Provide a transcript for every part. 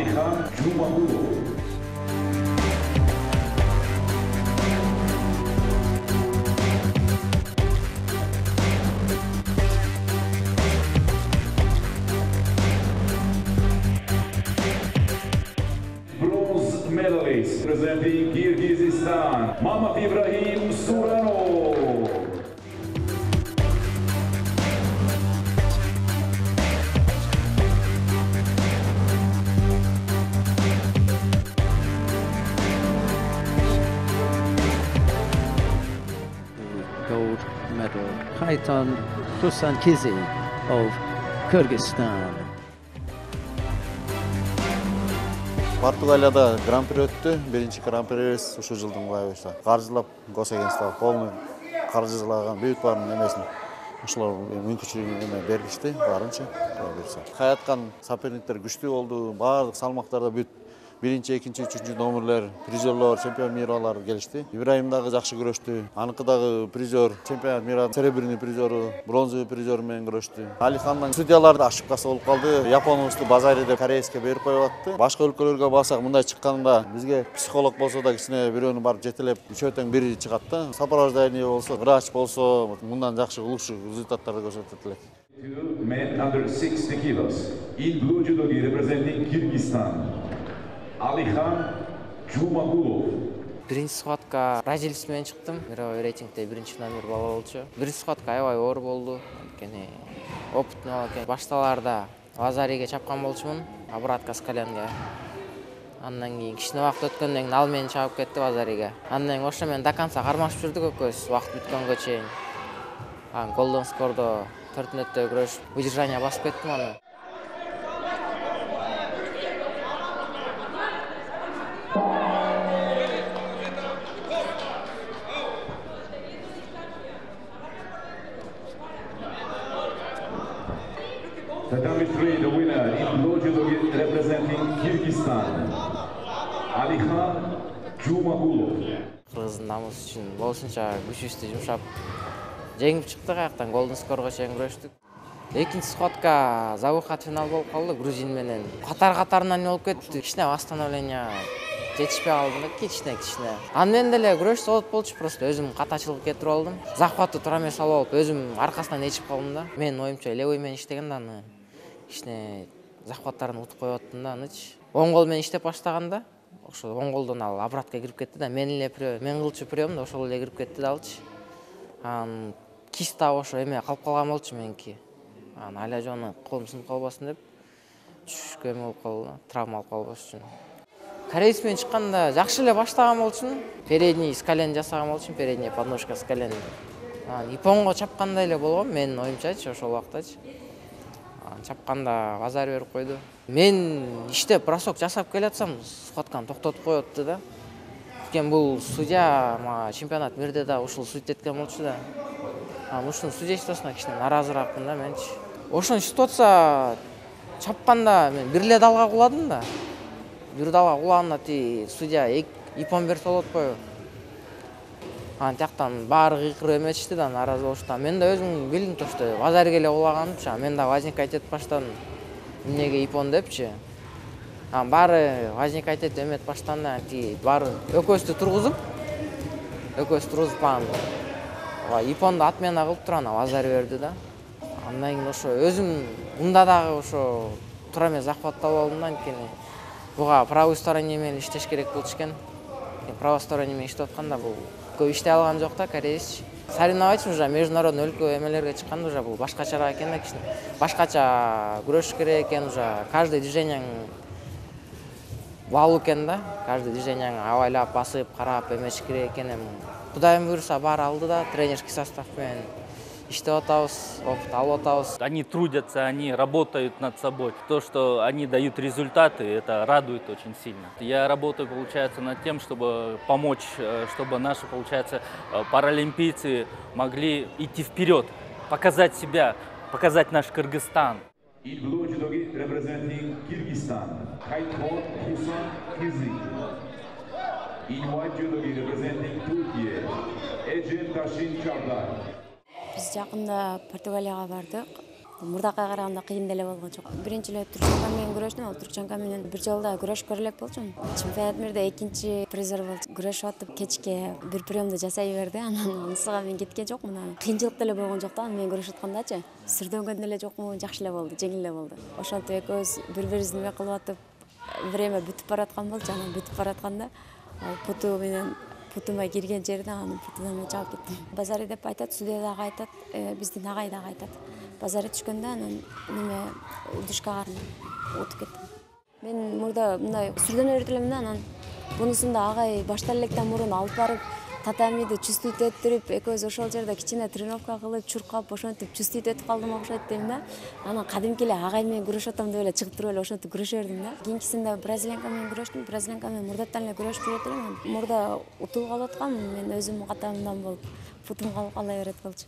Alihan Jumagulov. Bronze medalist representing Kyrgyzstan, Mamat Ibrahim Suranov. Gold medal, Khayton Husankizi of Kyrgyzstan. Portugaliyada Grand Prix өттү. Биринчи Grand Prix ушул жылдын баягы каржылап Госагентство полный каржылаган бүт барын эмесин ушулар мүмкүнчүлүгүн эме бергичти, барынча берсе. Каяткан соперниктер күчтүү болду. Баардык салмактарда бүт биринчи, экинчи, үчүнчү номерлер, призерлор, чемпион миралар келишти. Ибраим дагы жакшы күрөштү. Аныкы дагы призер, чемпион мира серебряный призеру, бронзовый призер менен күрөштү. Алихандын судьяларды ошибкасы болуп калды. Японубузду базари деп корейске берип коюп атты. Башка өлкөлөргө барсак мындай чыкканда бизге психолог болсо да кичине бирөөнү барып жетелеп, үчөөтөн бири чыгат да. Сопровождение болсо, врач болсо, мындан жакшы лучше результаттарды көрсөтөт элек. Men under 60 kilos in blue judogi representing Kyrgyzstan. Alihan Jumagulov. Биринчи схватка бразилец менен чыктым. Мировой рейтингде биринчи номер бала болчу. Биринчи схватка аябай оор болду. Анткени опытный бала экен. Башталарда Лазариге чапкан болчумун, обратка с коленге. Андан кийин кичине убакыт өткөндөн кийин ал мени чабып кетти Лазариге. Андан кийин ошо менен до конца кармашып жүрдүк экөөбүз убакыт бүткөнгө чейин. Golden Score'да 4 мүнөттө күрөшүп, удержание басып кеттим аны. Tatami 3, the winner in blue judogi representing Kyrgyzstan. Alihan Jumagulov. Кыргыздын намысы үчүн болушунча күчүбүздү жумшап жеңип чыктык, аяктан Golden Score'га чейин күрөштүк. Экинчи схватка завыхат финал болуп калды грузин менен. Катарынан болуп кетти. Кичине восстановление жетишпей калдым, кичине. Аны менен деле күрөшсө болот болчу, просто өзүм катачылык кетирип алдым. Захватты туура эмес алып, өзүм аркасынан ичип калдым да. Менин оюмча левой менен иштеген да аны кичине захваттарын утуп коюп аттым да аныч. Оң кол менен иштеп баштаганда, ошо оң колдон ал обратка кирип кетти да. Мен кылчу прием да ошол эле кирип кетти да алчы. Киста ошо эме калып калган болчу меники. Аля жону колум сынып калбасын деп түшкөн болуп калды, травма алып калбаш үчүн. Корейс менен чыкканда жакшы эле баштаган болчумун. Передний с колен жасаган болчумун, передняя подножка с колен. Японго чапкандай эле болгон, менин оюмчачы ошол убактачы. Чапканда базар берип койду. Мен иштеп бросок жасап келатсам, схватканы токтотуп коётту да. Экен бул судья чемпионат мирде да ушул судья эткен болчу да. Ушунун судействосуна кичине наразыракмын да менчи. Ошон ситуация чапканда мен бир эле далга куладым да. Бир далга кулаганда судья ипон берсе болот го. Тияктан баары кыйкырып эметишти да, нааразы болушту. Мен да өзүм билдим что базарга эле кулаганымчы. Мен да возникать этип баштадым. Эмнеге ипон депчи. Баары возникать этип эметип баштаганда баары экөөбүздү тургузуп ипонду отмена кылып туруп анан базар берди да. Андан кийин ошо өзүм мында дагы ошо туура эмес захват алып алдым да, анткени буга правый стороне менен иштеш керек болчу экен. Правый стороне менен иштеп атканда бул көп иштей алган жок да, кореец. Соревновать уже международный өлкө эмелерге чыкканда уже бул башкачараак экен да, кичине. Башкача күрөшүш керек экен, уже каждый движениең баалуу экен да. Каждый движениең абайлап, басып, карап эметиш керек экен. Кудайым буйруса баары алды да, тренерский состав менен иштеп атабыз, опыт алып атабыз. Они трудятся, они работают над собой. То, что они дают результаты, это радует очень сильно. Я работаю, получается, над тем, чтобы помочь, чтобы наши, получается, паралимпийцы могли идти вперед, показать себя, показать наш Кыргызстан. In blue judogi representing Kyrgyzstan, Khayton Husankizi. In white judogi representing Turkey, Ecem Tashin Çardar. Biz жакында Португалияга бардык. Мурдакка караганда кыйын деле болгон жок. Биринчи эле түркчанка менен күрөштүм, ал түркчанка менен бир жолу да күрөшүп көрө элек болчумун. Чемпионат мирде экинчи призер болчу. Күрөшүп атып кечке бир приемду жасай берди, анан анысыга мен кеткен жокмун. Кыйынчылык деле болгон жок да, мен көрүшүп аткандачы. Сүрдөнгөн деле жокмун, жакшы эле болду, жеңил эле болду. Ошентип экөөбүз бири-бирибизди неме кылып атып, время бүтүп бараткан болчу. Анан бүтүп баратканда путу менен путума кирген жерде анын путуна мен чабып кеттим. Базари деп айтат, судьядагы айтат, биздин агай дагы айтат. Базари түшкөндө анан неме удушка карынып утуп кеттим. Мен мурда мындай сүргөнө берип элем да, анан бунусунда агай башта электен мурун алып барып татамиди чувствовать этирип, экөөбүз ошол жерде кичине тренировка кылып, чуркап, ошентип чувствовать этип калдым окшойт дейм да. Анан кадимки эле агай менен күрөшүп атам деп эле чыгып туруп эле ошентип күрөшө бердим да. Кийинкисинде бразилиянка менен күрөштүм. Бразилиянка менен мурдатан эле күрөшүп жүрөт элем. Мурда утулуп калып аткам, мен өзүм катамдан болуп, путум калып кала берет болчу.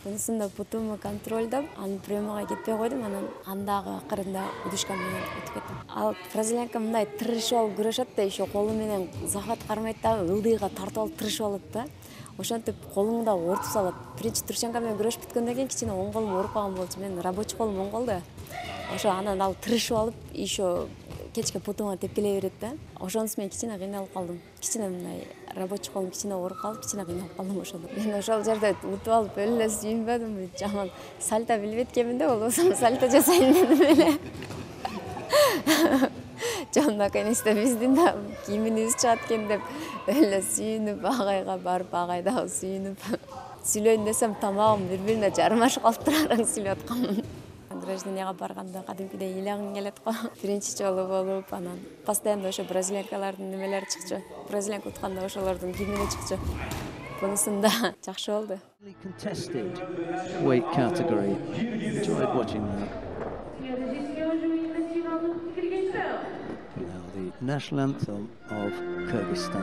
Бунусунда путумду контролдоп, анын приемага кетпей койдум, анан андагы акырында удушка менен утуп кеттим. Ал бразилиянка мындай тырышып алып күрөшөт да, еще колу менен захват кармайт да, ылдыйга тартып алып тырышып алат да. Ошентип колуңду да ортуп салат. Биринчи турчанка менен күрөшүп бүткөндөн кийин кичине оң колум ооруп калган болчу. Мен рабочий колум оң кол да. Ошо анан ал тырышып алып, еще кечке путума тепкилей берет да. Ошонусу менен кичине кыйналып калдым. Кичине мындай рабочий колум кичине ооруп калып, кичине кыйналып калдым ошондо. Мен ошол жерде утуп алып эле сүйүнбөдүм. Жаман сальто билбейт экенмин да, болбосо сальто жасайын дедим эле. Жон наконец-то биздин да кийимибиз чыгат экен деп эле сүйүнүп, агайга барып, агай дагы сүйүнүп. Сүйлөйүн десем тамагым бири-бирине жармашып калып турараң сүйлөп атканмын. Гражданияга барганда кадимкидей ыйлагың келет го. Биринчи жолу болуп, анан постоянно ошо бразилиянкалардын немелери чыкчу. Бразилиянка утканда ошолордун кийимине чыкчу. Бунусунда жакшы болду. Contested weight category. Enjoyed watching that. Now the national anthem of Kyrgyzstan.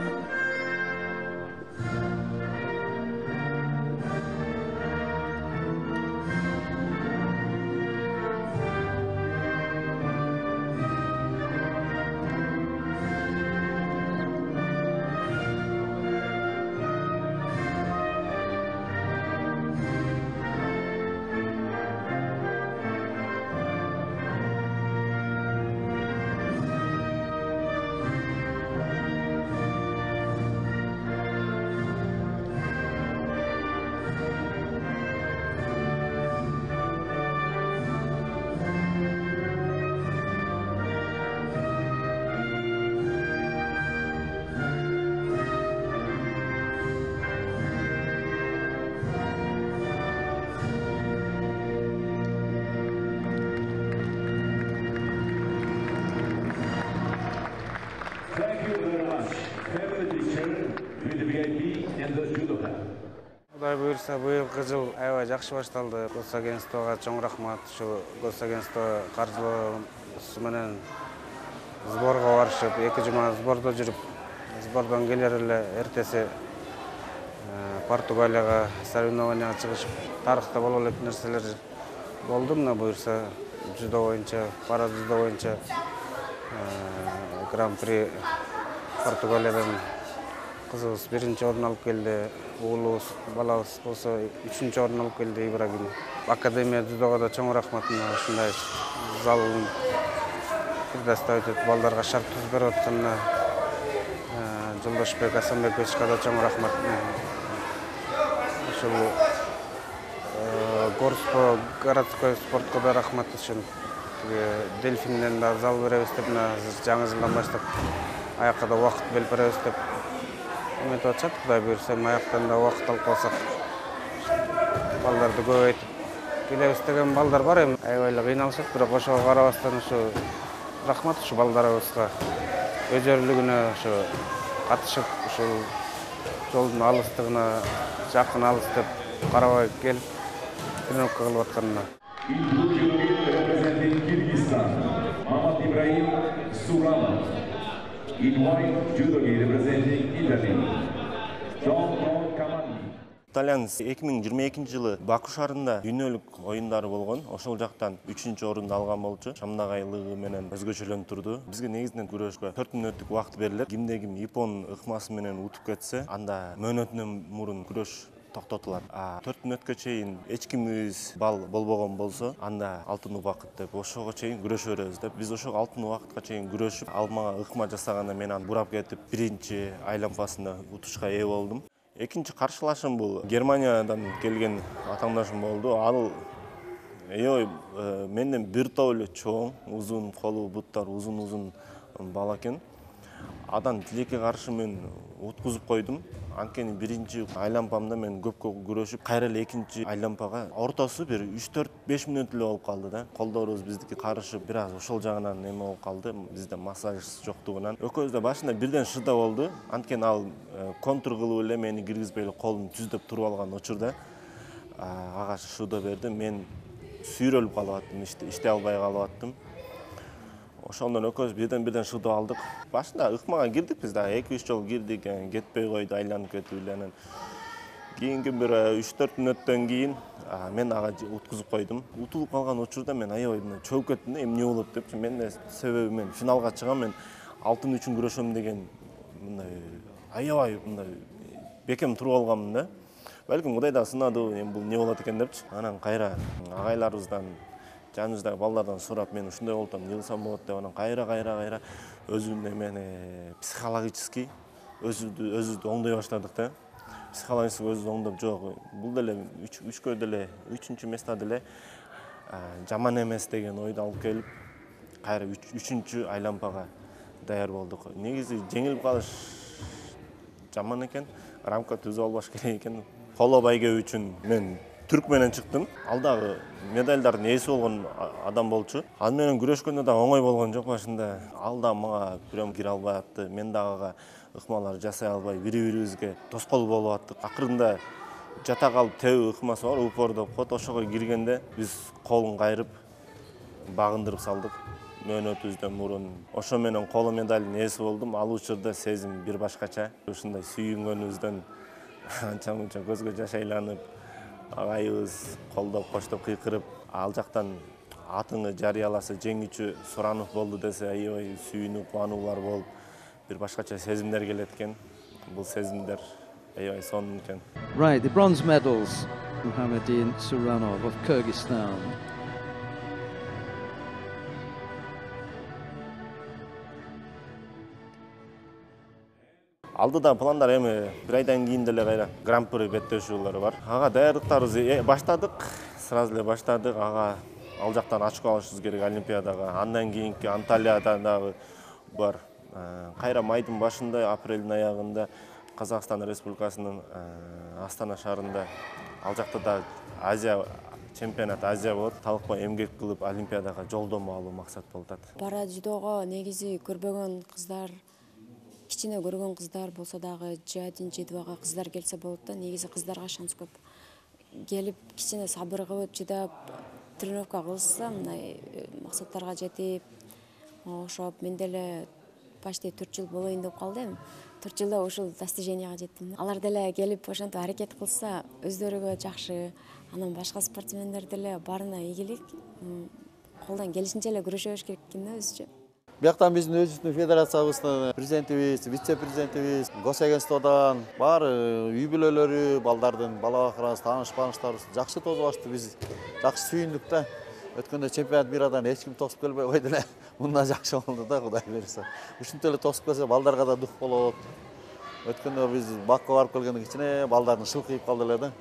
Thank you very much. Family picture with the VIP and the judoka. Кудай буйрса, быйылкы жыл аябай жакшы башталды. Госагентствого чоң рахмат. Ушу госагентство каржылоосу менен сборго барышып, 2 жума сбордо жүрүп, сбордон келер эле эртеси Португалияга соревнованияга чыгышып, тарыхта боло элек нерселер болду. Мына буйрса, жудо боюнча, пара жудо боюнча Гран-при Португалиядан кызыбыз 1-чи орун алып келди. Уулубуз, балабыз болсо 3-чү орун алып келди. Ибрагим. Академия жудога да чоң рахмат. Ушундай залын предоставить этип балдарга шарт түзүп берип атканына Жолдошбек Асанбековичке да чоң рахмат. Ошол Горско городской спортко да рахмат үчүн. Дельфинден да зал беребиз деп, жаңы жылдан баштап аякка да убакыт берип беребиз деп үмүт атышат. Кудай буйрса, аяктан да убакыт алып калсак, балдарды көбөйтүп келебиз деген балдар бар. Эми аябай эле кыйналышат, бирок ошого карабастан ушу рахмат ушу балдарыбызга өжөрлүгүнө ушу катышып, ушул жолдун алыстыгына, жакын алыс деп карабай келип тренировка кылып атканына. Representing Kyrgyzstan, Mamat Ibrahim Suramov. In white, judogi representing Italy, Don Kamani. Итальян 2022 жылы Баку шаарында дүйнөлүк оюндары болгон. Ошол жактан 3-чү орунду алган болчу. Шамнагайлыгы менен өзгөчөлөнүп турду. Бизге негизинен күрөшкө 4 мүнөттүк убакыт берилет. Кимде ким Япон ыкмасы менен утуп кетсе, анда мөөнөтүнөн мурун күрөш токтотулат. 4 мүнөткө чейин эч кимибиз бал болбогон болсо, анда алтын убакыт деп ошого чейин күрөшө беребиз деп. Биз ошого алтын убакытка чейин күрөшүп, ал мага ыкма жасаганда мен аны бурап кетип, биринчи айлампасында утушка ээ болдум. Экинчи каршылашым бул Германиядан келген атаңдашым болду. Ал менден бир топ эле чоң, узун колу, буттар узун бала экен. Адан тилекке каршы мен уткузуп койдум. Анткени биринчи айлампамда мен көпкө күрөшүп, кайра эле экинчи айлампага ортосу бир 3-4-5 мүнөт эле болуп калды да. Колдорубуз биздики карышып, бир аз ошол жагынан эме болуп калды. Бизде массаж жоктугунан. Экөөбүз да башында бирден шыда болду. Анткени ал контур кылып эле мени киргизбей эле колун түздөп туруп алган учурда ага шыда берди. Мен сүйрөлүп калып аттым, иштей албай калып аттым. Ошондон экөөбүз бирден шыдап алдык. Башында ыкмага кирдик биз да, 2-3 жолу кирдик, кетпей койду, айланып кетип эле. Кийинки бир 3-4 мүнөттөн кийин мен ага уткузуп койдум. Утулуп калган учурда мен аябай чөгүп кеттим да, эмне болот депчи. Мен себеби мен финалга чыгам, мен алтын үчүн күрөшөм деген мындай аябай мындай бекем туруп алганмын да. Балким Кудай да сынады, бул эмне болот экен депчи. Анан кайра агайларыбыздан, жаныбыздагы балдардан сурап, мен ушундай болуп атам, жылсам болот деп, анан кайра өзүн эмени психологический өзүбүздү оңдой баштадык да. Психологический өзүбүздү оңдоп, жок, бул деле үчкө деле, 3-чү места деле жаман эмес деген ойду алып келип, кайра 3-чү айлампага даяр болдук. Негизи жеңилип калыш жаман экен, рамка түзүп албаш керек экен. Коло байге үчүн мен түрк менен чыктым. Ал дагы медалдардын ээси болгон адам болчу. Ал менен күрөшкөндө да оңой болгон жок башында. Ал да мага прям кире албай атты. Мен дагы ага ыкмалар жасай албай, бири-бирибизге тоскоол болуп аттык. Акырында жата калып теб ыкмасы бар, упор деп коет. Ошого киргенде биз колун кайрып, багындырып салдык. Мөөнөтүбүздөн мурун. Ошо менен коло медалдын ээси болдум. Ал учурда сезим бир башкача. Ушундай сүйүнгөнүбүздөн анча-мунча көзгө жаш айланып, агайыбыз колдоп, коштоп, кыйкырып, ал жактан атыңы жарыяласа жеңүүчү Суранов болду десе, аябай сүйүнүп, кубануулар болуп, бир башкача сезимдер келет экен. Бул сезимдер аябай сонун экен. Right, the bronze medals, Muhammadin Suranov of Kyrgyzstan. Алдыда пландар эми бир айдан кийин деле кайра гран-при беттешүүлөрү бар. Ага даярдыктарыбызды баштадык, сразу эле баштадык. Ага ал жактан очко алышыбыз керек Олимпиадага. Андан кийинки Анталияда дагы бар. Кайра майдын башында, апрелдин аягында Казакстан Республикасынын Астана шаарында ал жакта да Азия чемпионат Азия болот. Талыкпай эмгек кылып Олимпиадага жолдомо алуу максат болуп атат. Пара жүдөгө негизи көрбөгөн кыздар, кичине көргөн кыздар болсо дагы G1, G2 кыздар келсе болот да. Негизи кыздарга шанс көп. Келип кичине сабыр кылып, чыдап, тренировка кылса, мындай максаттарга жетип, ошоп, мен деле почти 4 жыл болоюн деп калдым. 4 жылда ушул достиженияга жеттим. Алар деле келип ошентип аракет кылса, өздөрүгө жакшы. Анан башка спортсмендер деле баарына ийгилик. Колдон келишинче эле күрөшөбүш керек экен да өзүчө. Бияктан биздин өзүбүздүн федерациябыздын президентибиз, вице-президентибиз, госагентстводон бар үй бүлөлөрү, балдардын бала бакырабыз, тааныш-бааныштарыбыз жакшы тосуп ачты. Биз жакшы сүйүндүк да. Өткөндө чемпионат мирадан эч ким тосуп келбей койду эле. Мындан жакшы болду да, Кудай берсе. Ушинтип эле тосуп келсе балдарга да дух болот. Өткөндө биз Бакка барып келгенде кичине балдардын шылкыйып калды эле да.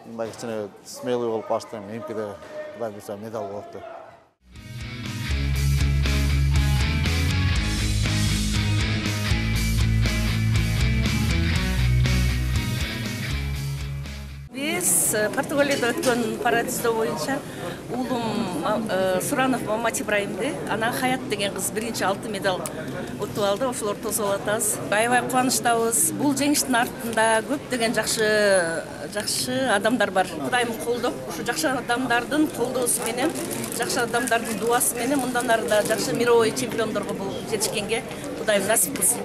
Мындай кичине смелый болуп баштым. Меники да Кудай берсе медаль болот деп. Биз Португалияда өткөн пара жүзөө боюнча уулум Суранов Мамат Ибраимди, ана Хаят деген кыз биринчи алтын медаль утуп алды. Ошолор тосуп атабыз. Аябай кубанычтабыз. Бул жеңиштин артында көптөгөн жакшы адамдар бар. Кудайым колдоп, ушу жакшы адамдардын колдоосу менен, жакшы адамдардын дуасы менен мындан ары да жакшы мировой чемпиондорго жетишкенге Кудайым насип кылсын.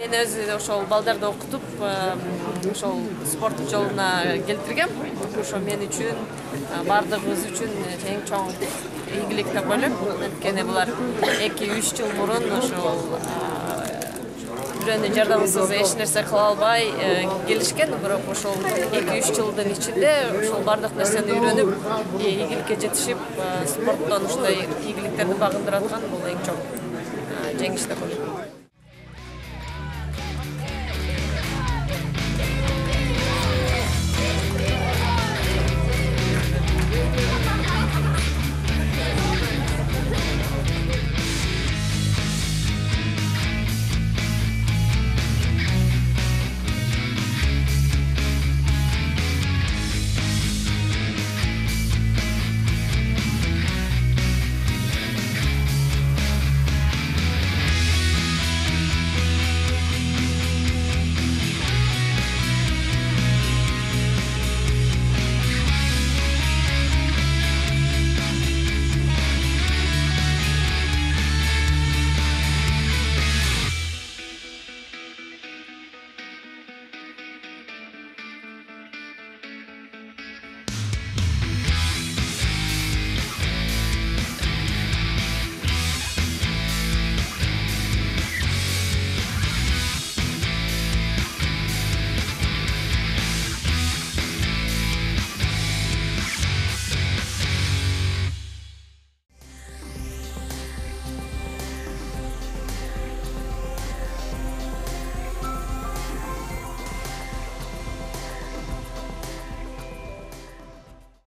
Мен өзү ошол балдарды окутуп, ошол спорт жолуна келтиргем. Ошо мен үчүн, бардыгыбыз үчүн эң чоң ийгилик деп ойлойм. Анткени булар 2-3 жыл мурун ошол бирөөнүн жардамысыз эч нерсе кыла албай келишкен, бирок ошол 2-3 жылдын ичинде ошол бардык нерсени үйрөнүп, ийгиликке жетишип, спорттон ушундай ийгиликтерди багындырып аткан бул эң чоң жеңиш деп ойлойм.